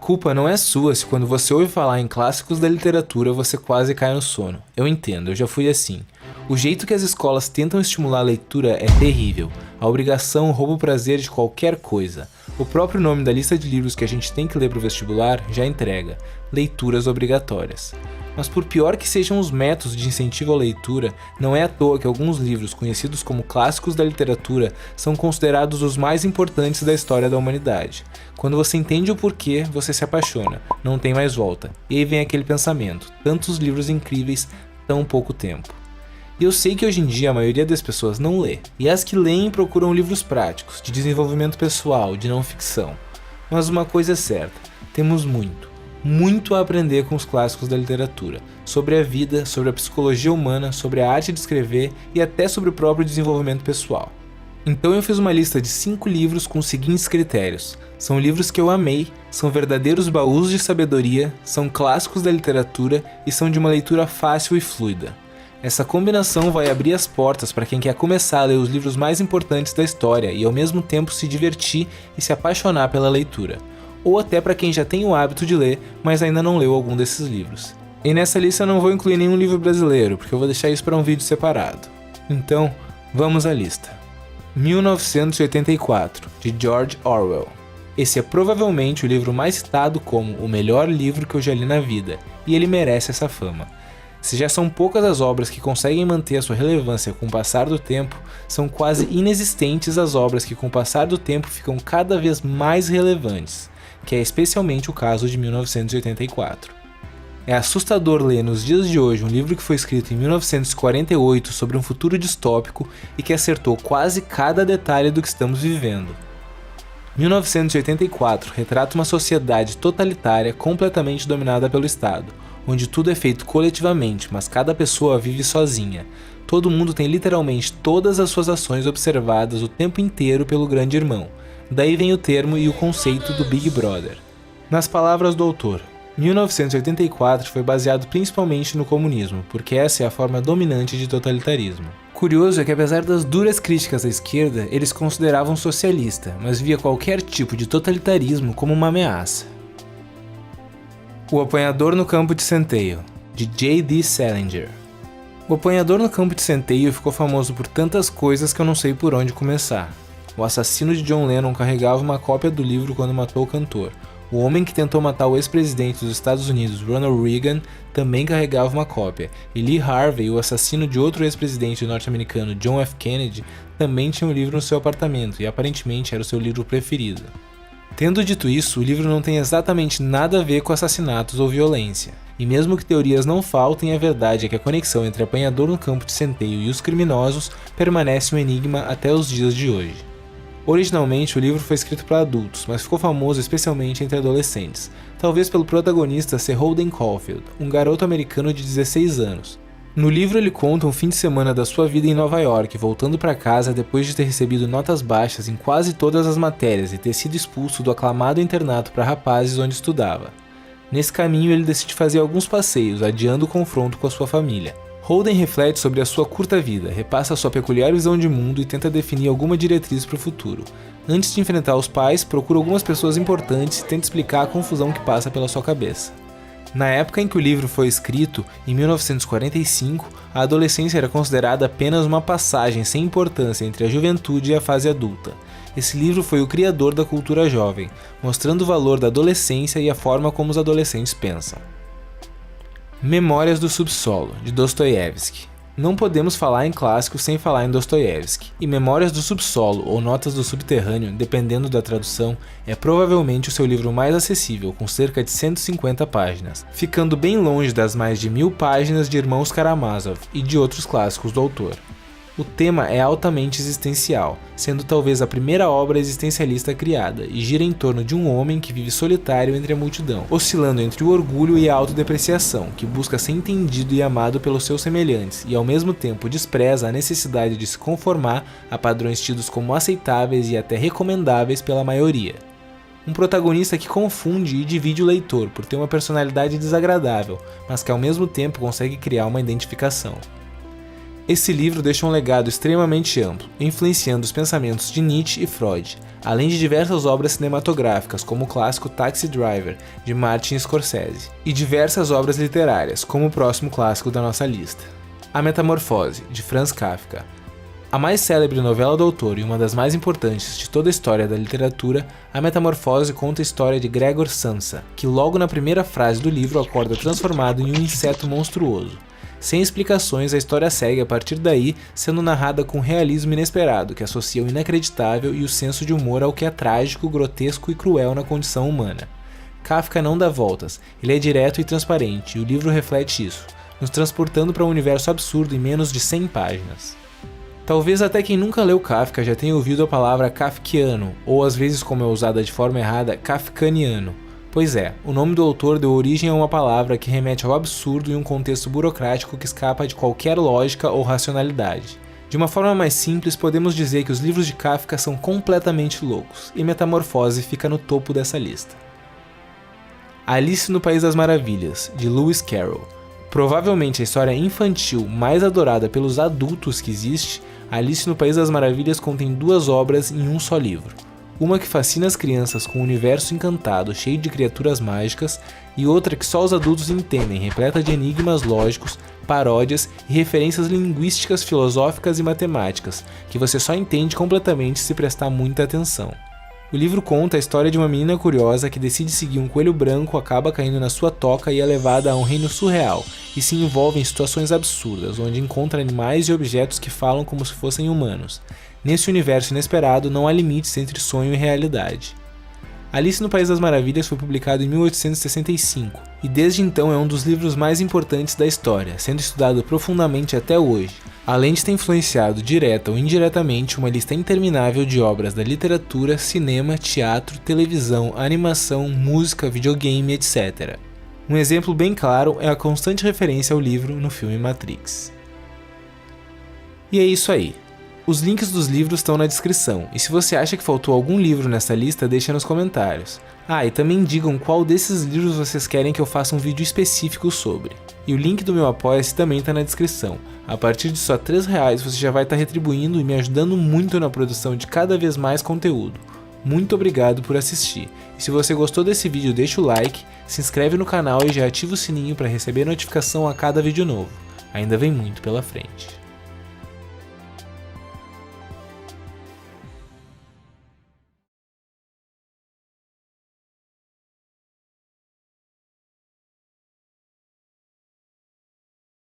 culpa não é sua se quando você ouve falar em clássicos da literatura você quase cai no sono. Eu entendo, eu já fui assim. O jeito que as escolas tentam estimular a leitura é terrível. A obrigação rouba o prazer de qualquer coisa. O próprio nome da lista de livros que a gente tem que ler para o vestibular já entrega: leituras obrigatórias. Mas por pior que sejam os métodos de incentivo à leitura, não é à toa que alguns livros conhecidos como clássicos da literatura são considerados os mais importantes da história da humanidade. Quando você entende o porquê, você se apaixona, não tem mais volta. E aí vem aquele pensamento: tantos livros incríveis, tão pouco tempo. E eu sei que hoje em dia a maioria das pessoas não lê, e as que leem procuram livros práticos, de desenvolvimento pessoal, de não ficção. Mas uma coisa é certa, temos muito a aprender com os clássicos da literatura, sobre a vida, sobre a psicologia humana, sobre a arte de escrever e até sobre o próprio desenvolvimento pessoal. Então eu fiz uma lista de 5 livros com os seguintes critérios. São livros que eu amei, são verdadeiros baús de sabedoria, são clássicos da literatura e são de uma leitura fácil e fluida. Essa combinação vai abrir as portas para quem quer começar a ler os livros mais importantes da história e ao mesmo tempo se divertir e se apaixonar pela leitura. Ou até para quem já tem o hábito de ler, mas ainda não leu algum desses livros. E nessa lista eu não vou incluir nenhum livro brasileiro, porque eu vou deixar isso para um vídeo separado. Então, vamos à lista. 1984, de George Orwell. Esse é provavelmente o livro mais citado como o melhor livro que eu já li na vida, e ele merece essa fama. Se já são poucas as obras que conseguem manter a sua relevância com o passar do tempo, são quase inexistentes as obras que com o passar do tempo ficam cada vez mais relevantes, que é especialmente o caso de 1984. É assustador ler nos dias de hoje um livro que foi escrito em 1948 sobre um futuro distópico e que acertou quase cada detalhe do que estamos vivendo. 1984 retrata uma sociedade totalitária completamente dominada pelo Estado, onde tudo é feito coletivamente, mas cada pessoa vive sozinha. Todo mundo tem literalmente todas as suas ações observadas o tempo inteiro pelo grande irmão. Daí vem o termo e o conceito do Big Brother. Nas palavras do autor, 1984 foi baseado principalmente no comunismo, porque essa é a forma dominante de totalitarismo. Curioso é que apesar das duras críticas à esquerda, eles consideravam socialista, mas via qualquer tipo de totalitarismo como uma ameaça. O Apanhador no Campo de Centeio, de J.D. Salinger. O Apanhador no Campo de Centeio ficou famoso por tantas coisas que eu não sei por onde começar. O assassino de John Lennon carregava uma cópia do livro quando matou o cantor. O homem que tentou matar o ex-presidente dos Estados Unidos, Ronald Reagan, também carregava uma cópia. E Lee Harvey, o assassino de outro ex-presidente norte-americano, John F. Kennedy, também tinha um livro no seu apartamento e aparentemente era o seu livro preferido. Tendo dito isso, o livro não tem exatamente nada a ver com assassinatos ou violência. E mesmo que teorias não faltem, a verdade é que a conexão entre Apanhador no Campo de Centeio e os criminosos permanece um enigma até os dias de hoje. Originalmente, o livro foi escrito para adultos, mas ficou famoso especialmente entre adolescentes, talvez pelo protagonista ser Holden Caulfield, um garoto americano de 16 anos. No livro ele conta um fim de semana da sua vida em Nova York, voltando para casa depois de ter recebido notas baixas em quase todas as matérias e ter sido expulso do aclamado internato para rapazes onde estudava. Nesse caminho ele decide fazer alguns passeios, adiando o confronto com a sua família. Holden reflete sobre a sua curta vida, repassa sua peculiar visão de mundo e tenta definir alguma diretriz para o futuro. Antes de enfrentar os pais, procura algumas pessoas importantes e tenta explicar a confusão que passa pela sua cabeça. Na época em que o livro foi escrito, em 1945, a adolescência era considerada apenas uma passagem sem importância entre a juventude e a fase adulta. Esse livro foi o criador da cultura jovem, mostrando o valor da adolescência e a forma como os adolescentes pensam. Memórias do Subsolo, de Dostoiévski. Não podemos falar em clássicos sem falar em Dostoiévski, e Memórias do Subsolo ou Notas do Subterrâneo, dependendo da tradução, é provavelmente o seu livro mais acessível, com cerca de 150 páginas, ficando bem longe das mais de 1000 páginas de Irmãos Karamazov e de outros clássicos do autor. O tema é altamente existencial, sendo talvez a primeira obra existencialista criada, e gira em torno de um homem que vive solitário entre a multidão, oscilando entre o orgulho e a autodepreciação, que busca ser entendido e amado pelos seus semelhantes, e ao mesmo tempo despreza a necessidade de se conformar a padrões tidos como aceitáveis e até recomendáveis pela maioria. Um protagonista que confunde e divide o leitor por ter uma personalidade desagradável, mas que ao mesmo tempo consegue criar uma identificação. Esse livro deixa um legado extremamente amplo, influenciando os pensamentos de Nietzsche e Freud, além de diversas obras cinematográficas, como o clássico Taxi Driver, de Martin Scorsese, e diversas obras literárias, como o próximo clássico da nossa lista, A Metamorfose, de Franz Kafka. A mais célebre novela do autor e uma das mais importantes de toda a história da literatura, A Metamorfose conta a história de Gregor Samsa, que logo na primeira frase do livro acorda transformado em um inseto monstruoso. Sem explicações, a história segue a partir daí, sendo narrada com realismo inesperado, que associa o inacreditável e o senso de humor ao que é trágico, grotesco e cruel na condição humana. Kafka não dá voltas, ele é direto e transparente, e o livro reflete isso, nos transportando para um universo absurdo em menos de 100 páginas. Talvez até quem nunca leu Kafka já tenha ouvido a palavra kafkiano, ou às vezes como é usada de forma errada, kafkaniano. Pois é, o nome do autor deu origem a uma palavra que remete ao absurdo em um contexto burocrático que escapa de qualquer lógica ou racionalidade. De uma forma mais simples, podemos dizer que os livros de Kafka são completamente loucos, e Metamorfose fica no topo dessa lista. Alice no País das Maravilhas, de Lewis Carroll. Provavelmente a história infantil mais adorada pelos adultos que existe, Alice no País das Maravilhas contém duas obras em um só livro. Uma que fascina as crianças com um universo encantado cheio de criaturas mágicas, e outra que só os adultos entendem, repleta de enigmas lógicos, paródias e referências linguísticas, filosóficas e matemáticas, que você só entende completamente se prestar muita atenção. O livro conta a história de uma menina curiosa que decide seguir um coelho branco, acaba caindo na sua toca e é levada a um reino surreal, e se envolve em situações absurdas, onde encontra animais e objetos que falam como se fossem humanos. Nesse universo inesperado, não há limites entre sonho e realidade. Alice no País das Maravilhas foi publicado em 1865, e desde então é um dos livros mais importantes da história, sendo estudado profundamente até hoje, além de ter influenciado direta ou indiretamente uma lista interminável de obras da literatura, cinema, teatro, televisão, animação, música, videogame, etc. Um exemplo bem claro é a constante referência ao livro no filme Matrix. E é isso aí. Os links dos livros estão na descrição, e se você acha que faltou algum livro nessa lista, deixa nos comentários. E também digam qual desses livros vocês querem que eu faça um vídeo específico sobre. E o link do meu Apoia-se também está na descrição. A partir de só R$3 você já vai estar retribuindo e me ajudando muito na produção de cada vez mais conteúdo. Muito obrigado por assistir. E se você gostou desse vídeo, deixa o like, se inscreve no canal e já ativa o sininho para receber notificação a cada vídeo novo. Ainda vem muito pela frente.